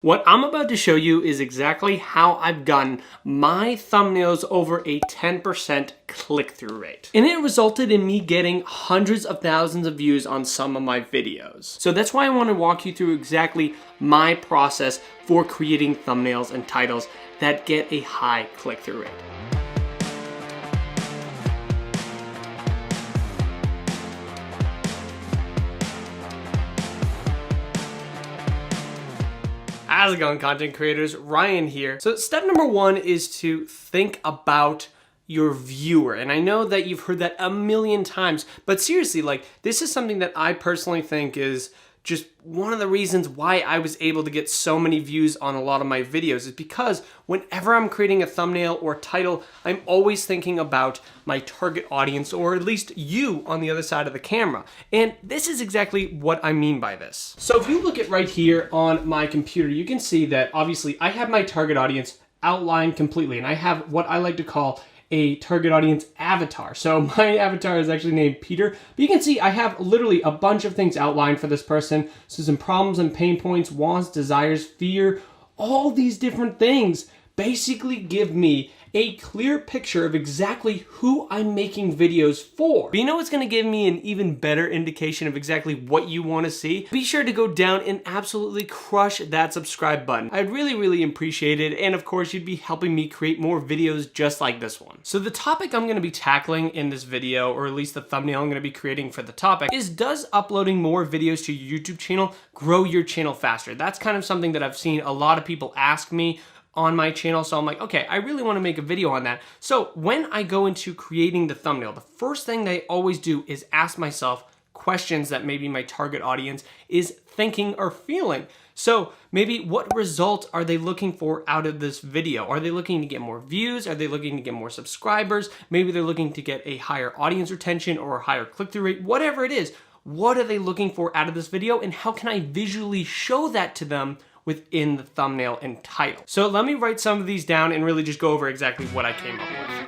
What I'm about to show you is exactly how I've gotten my thumbnails over a 10% click-through rate. And it resulted in me getting hundreds of thousands of views on some of my videos. So that's why I want to walk you through exactly my process for creating thumbnails and titles that get a high click-through rate. How's it going, content creators? Ryan here. So step number one is to think about your viewer. And I know that you've heard that a million times, but seriously, this is something that I personally think is just one of the reasons why I was able to get so many views on a lot of my videos is because whenever I'm creating a thumbnail or title, I'm always thinking about my target audience, or at least you on the other side of the camera. And this is exactly what I mean by this. So if you look at right here on my computer, you can see that obviously I have my target audience outlined completely, and I have what I like to call a target audience avatar. So my avatar is actually named Peter, but you can see I have literally a bunch of things outlined for this person. So some problems and pain points, wants, desires, fear, all these different things basically give me a clear picture of exactly who I'm making videos for. But you know what's gonna give me an even better indication of exactly what you wanna see? Be sure to go down and absolutely crush that subscribe button. I'd really appreciate it, and of course you'd be helping me create more videos just like this one. So the topic I'm gonna be tackling in this video, or at least the thumbnail I'm gonna be creating for the topic, is does uploading more videos to your YouTube channel grow your channel faster? That's kind of something that I've seen a lot of people ask me on my channel, so I'm like, okay, I really want to make a video on that. So when I go into creating the thumbnail, the first thing that I always do is ask myself questions that maybe my target audience is thinking or feeling. So maybe what result are they looking for out of this video? Are they looking to get more views? Are they looking to get more subscribers? Maybe they're looking to get a higher audience retention or a higher click-through rate, whatever it is. What are they looking for out of this video, and how can I visually show that to them within the thumbnail and title? So let me write some of these down and really just go over exactly what I came up with.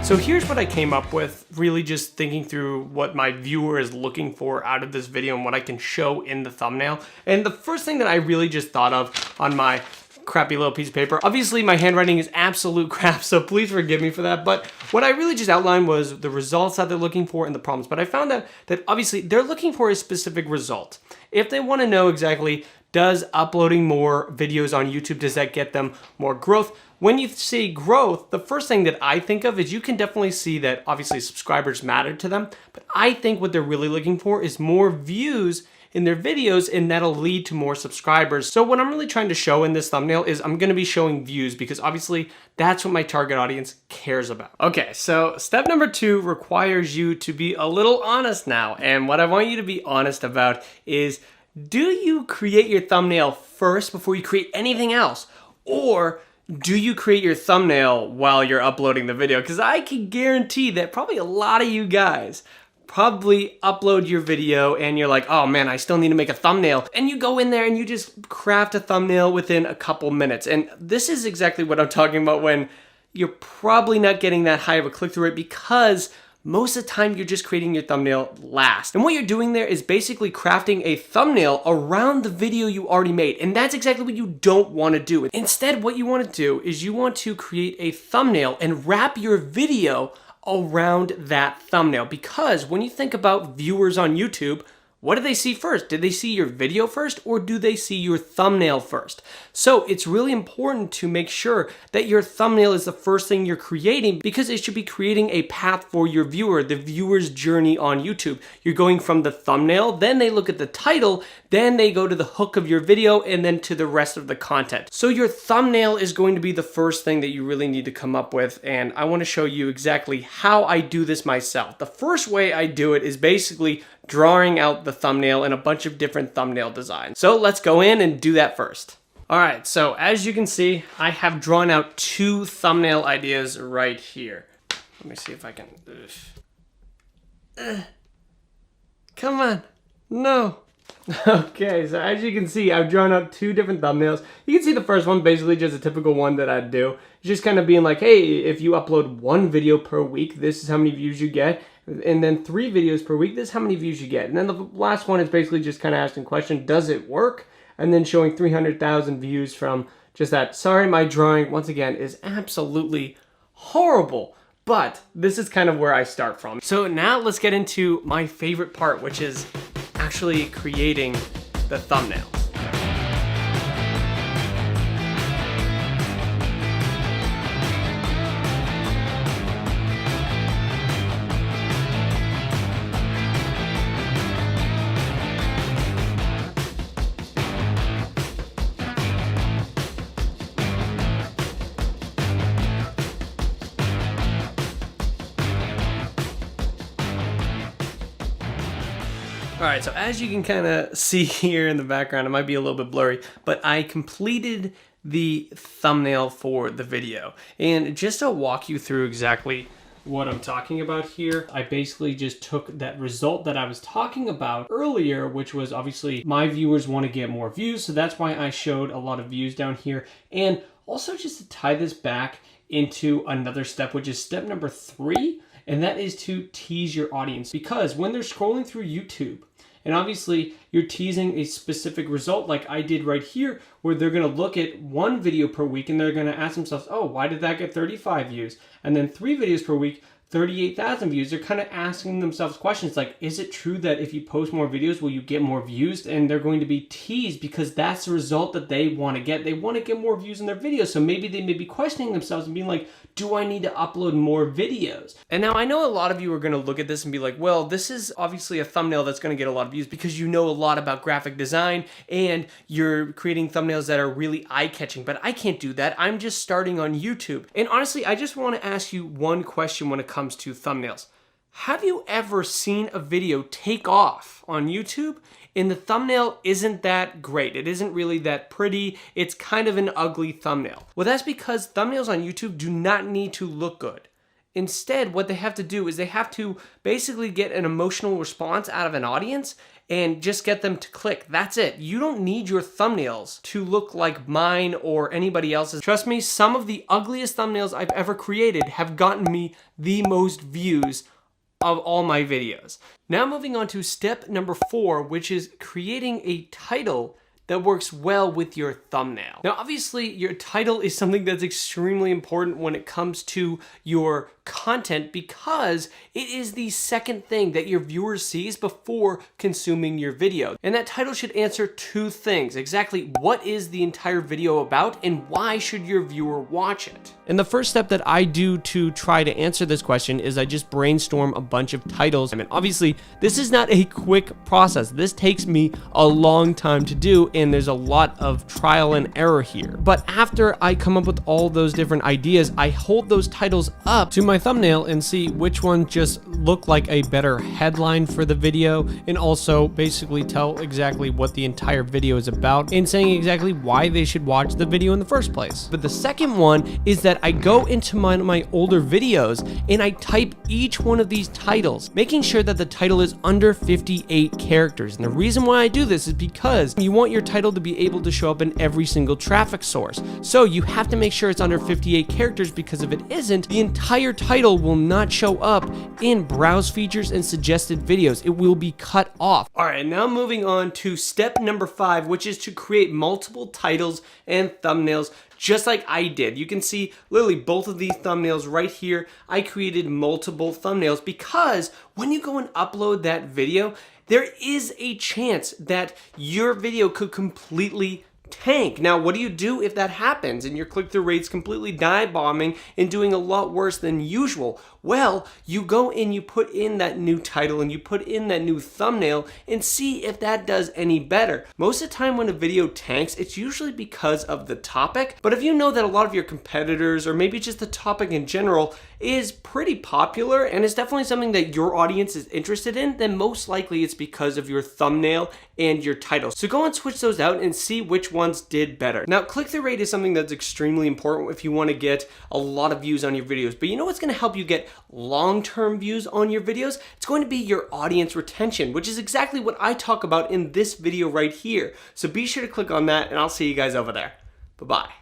So here's what I came up with, really just thinking through what my viewer is looking for out of this video and what I can show in the thumbnail. And the first thing that I really just thought of on my crappy little piece of paper, obviously my handwriting is absolute crap, so please forgive me for that, but what I really just outlined was the results that they're looking for and the problems. But I found out that obviously they're looking for a specific result. If they want to know exactly, does uploading more videos on YouTube, does that get them more growth? When you see growth, the first thing that I think of is you can definitely see that obviously subscribers matter to them, but I think what they're really looking for is more views in their videos, and that'll lead to more subscribers. So what I'm really trying to show in this thumbnail is I'm gonna be showing views, because obviously that's what my target audience cares about. Okay, so step number 2 requires you to be a little honest now. And what I want you to be honest about is, do you create your thumbnail first before you create anything else? Or do you create your thumbnail while you're uploading the video? Because I can guarantee that probably a lot of you guys probably upload your video and you're like, oh man, I still need to make a thumbnail. And you go in there and you just craft a thumbnail within a couple minutes. And this is exactly what I'm talking about when you're probably not getting that high of a click-through rate, because most of the time you're just creating your thumbnail last. And what you're doing there is basically crafting a thumbnail around the video you already made. And that's exactly what you don't want to do. Instead, what you want to do is you want to create a thumbnail and wrap your video around that thumbnail. Because when you think about viewers on YouTube, what do they see first? Did they see your video first, or do they see your thumbnail first? So it's really important to make sure that your thumbnail is the first thing you're creating, because it should be creating a path for your viewer, the viewer's journey on YouTube. You're going from the thumbnail, then they look at the title, then they go to the hook of your video, and then to the rest of the content. So your thumbnail is going to be the first thing that you really need to come up with, and I want to show you exactly how I do this myself. The first way I do it is basically drawing out the thumbnail in a bunch of different thumbnail designs. So let's go in and do that first. All right, so as you can see, I have drawn out 2 thumbnail ideas right here. Let me see if I can. Come on. No. Okay, so as you can see, I've drawn up two different thumbnails. You can see the first one, basically just a typical one that I'd do. It's just kind of being like, hey, if you upload 1 video per week, this is how many views you get. And then 3 videos per week, this is how many views you get. And then the last one is basically just kind of asking the question, does it work? And then showing 300,000 views from just that. Sorry, my drawing, once again, is absolutely horrible. But this is kind of where I start from. So now let's get into my favorite part, which is actually creating the thumbnail. All right, so as you can kind of see here in the background, it might be a little bit blurry, but I completed the thumbnail for the video. And just to walk you through exactly what I'm talking about here, I basically just took that result that I was talking about earlier, which was obviously my viewers want to get more views, so that's why I showed a lot of views down here. And also just to tie this back into another step, which is step number 3, and that is to tease your audience. Because when they're scrolling through YouTube, and obviously you're teasing a specific result like I did right here, where they're gonna look at 1 video per week and they're gonna ask themselves, oh, why did that get 35 views? And then 3 videos per week, 38,000 views. They're kind of asking themselves questions like, is it true that if you post more videos, will you get more views? And they're going to be teased because that's the result that they want to get. They want to get more views in their videos. So maybe they may be questioning themselves and being like, do I need to upload more videos? And now I know a lot of you are going to look at this and be like, well, this is obviously a thumbnail that's going to get a lot of views because you know a lot about graphic design and you're creating thumbnails that are really eye-catching, but I can't do that. I'm just starting on YouTube. And honestly, I just want to ask you one question when it comes to thumbnails. Have you ever seen a video take off on YouTube and the thumbnail isn't that great? It isn't really that pretty. It's kind of an ugly thumbnail. Well, that's because thumbnails on YouTube do not need to look good. Instead, what they have to do is they have to basically get an emotional response out of an audience and just get them to click. That's it. You don't need your thumbnails to look like mine or anybody else's. Trust me, some of the ugliest thumbnails I've ever created have gotten me the most views of all my videos. Now moving on to step number 4, which is creating a title that works well with your thumbnail. Now, obviously, your title is something that's extremely important when it comes to your content because it is the second thing that your viewer sees before consuming your video. And that title should answer 2 things. Exactly what is the entire video about and why should your viewer watch it? And the first step that I do to try to answer this question is I just brainstorm a bunch of titles. I mean, obviously, this is not a quick process. This takes me a long time to do, and there's a lot of trial and error here. But after I come up with all those different ideas, I hold those titles up to my thumbnail and see which one just look like a better headline for the video, and also basically tell exactly what the entire video is about and saying exactly why they should watch the video in the first place. But the second one is that I go into my older videos and I type each one of these titles, making sure that the title is under 58 characters. And the reason why I do this is because you want your title to be able to show up in every single traffic source. So you have to make sure it's under 58 characters, because if it isn't, the entire title will not show up in browse features and suggested videos. It will be cut off. All right, now moving on to step number 5, which is to create multiple titles and thumbnails just like I did. You can see literally both of these thumbnails right here. I created multiple thumbnails because when you go and upload that video, there is a chance that your video could completely tank. Now, what do you do if that happens and your click-through rate's completely dive-bombing and doing a lot worse than usual? Well, you go and you put in that new title and you put in that new thumbnail and see if that does any better. Most of the time when a video tanks, it's usually because of the topic. But if you know that a lot of your competitors, or maybe just the topic in general, is pretty popular and is definitely something that your audience is interested in, then most likely it's because of your thumbnail and your title. So go and switch those out and see which ones did better. Now, click-through rate is something that's extremely important if you want to get a lot of views on your videos. But you know what's going to help you get long-term views on your videos, it's going to be your audience retention, which is exactly what I talk about in this video right here. So be sure to click on that, and I'll see you guys over there. Bye-bye.